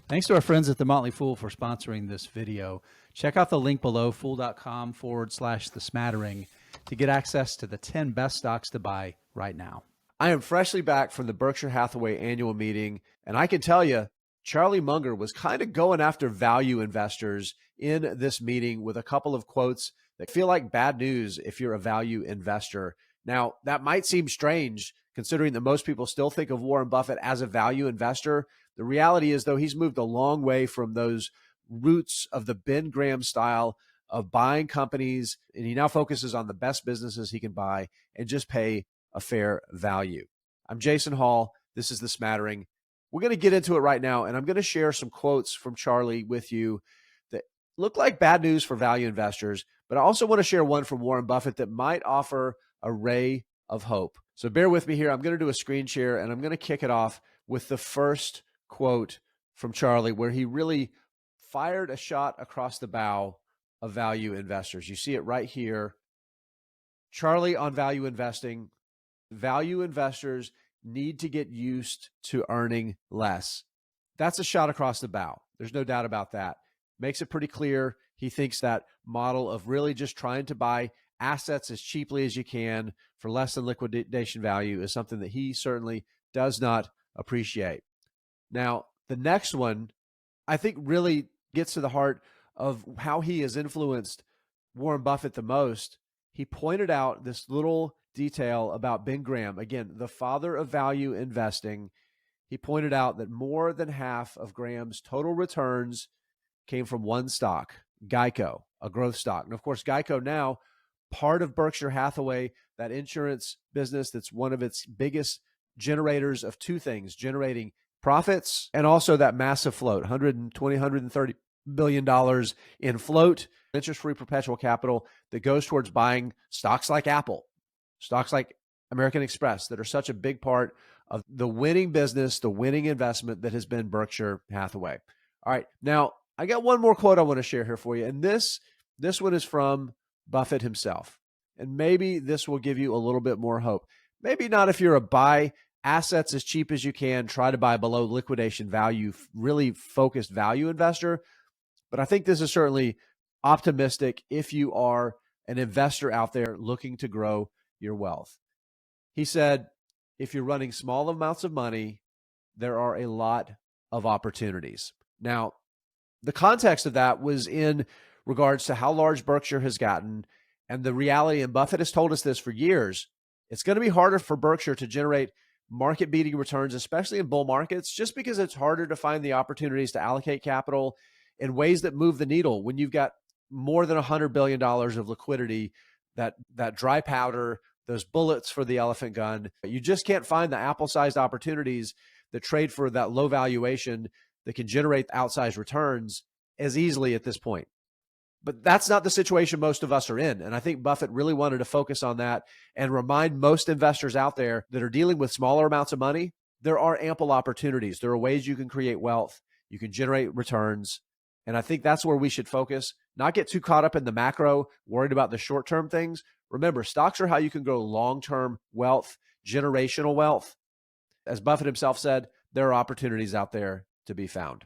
Thanks to our friends at The Motley Fool for sponsoring this video. Check out the link below, fool.com/the smattering, to get access to the 10 best stocks to buy right now. I am freshly back from the Berkshire Hathaway Annual Meeting, and I can tell you, Charlie Munger was kind of going after value investors in this meeting with a couple of quotes that feel like bad news if you're a value investor. Now, that might seem strange considering that most people still think of Warren Buffett as a value investor. The reality is, though, he's moved a long way from those roots of the Ben Graham style of buying companies, and he now focuses on the best businesses he can buy and just pay a fair value. I'm Jason Hall. This is The Smattering. We're going to get into it right now, and I'm going to share some quotes from Charlie with you that look like bad news for value investors, but I also want to share one from Warren Buffett that might offer a ray of hope. So bear with me here. I'm going to do a screen share, and I'm going to kick it off with the first quote from Charlie, where he really fired a shot across the bow of value investors. You see it right here. Charlie on value investing. Value investors need to get used to earning less. That's a shot across the bow. There's no doubt about that. Makes it pretty clear he thinks that model of really just trying to buy assets as cheaply as you can for less than liquidation value is something that he certainly does not appreciate. Now, the next one, I think, really gets to the heart of how he has influenced Warren Buffett the most. He pointed out this little detail about Ben Graham, again, the father of value investing. He pointed out that more than half of Graham's total returns came from one stock, Geico, a growth stock. And of course, Geico now, part of Berkshire Hathaway, that insurance business that's one of its biggest generators of two things, generating profits and also that massive float, $120, $130 billion in float, interest-free perpetual capital that goes towards buying stocks like Apple, stocks like American Express that are such a big part of the winning business, the winning investment that has been Berkshire Hathaway. All right, now I got one more quote I want to share here for you, and this one is from Buffett himself, and maybe this will give you a little bit more hope. Maybe not if you're a buy assets as cheap as you can, try to buy below liquidation value, really focused value investor, but I think this is certainly optimistic if you are an investor out there looking to grow your wealth. He said, if you're running small amounts of money, there are a lot of opportunities. Now, the context of that was in regards to how large Berkshire has gotten and the reality, and Buffett has told us this for years, it's going to be harder for Berkshire to generate market-beating returns, especially in bull markets, just because it's harder to find the opportunities to allocate capital in ways that move the needle when you've got more than $100 billion of liquidity, that dry powder, those bullets for the elephant gun. You just can't find the Apple-sized opportunities that trade for that low valuation that can generate outsized returns as easily at this point. But that's not the situation most of us are in. And I think Buffett really wanted to focus on that and remind most investors out there that are dealing with smaller amounts of money, there are ample opportunities. There are ways you can create wealth. You can generate returns. And I think that's where we should focus, not get too caught up in the macro, worried about the short-term things. Remember, stocks are how you can grow long-term wealth, generational wealth. As Buffett himself said, there are opportunities out there to be found.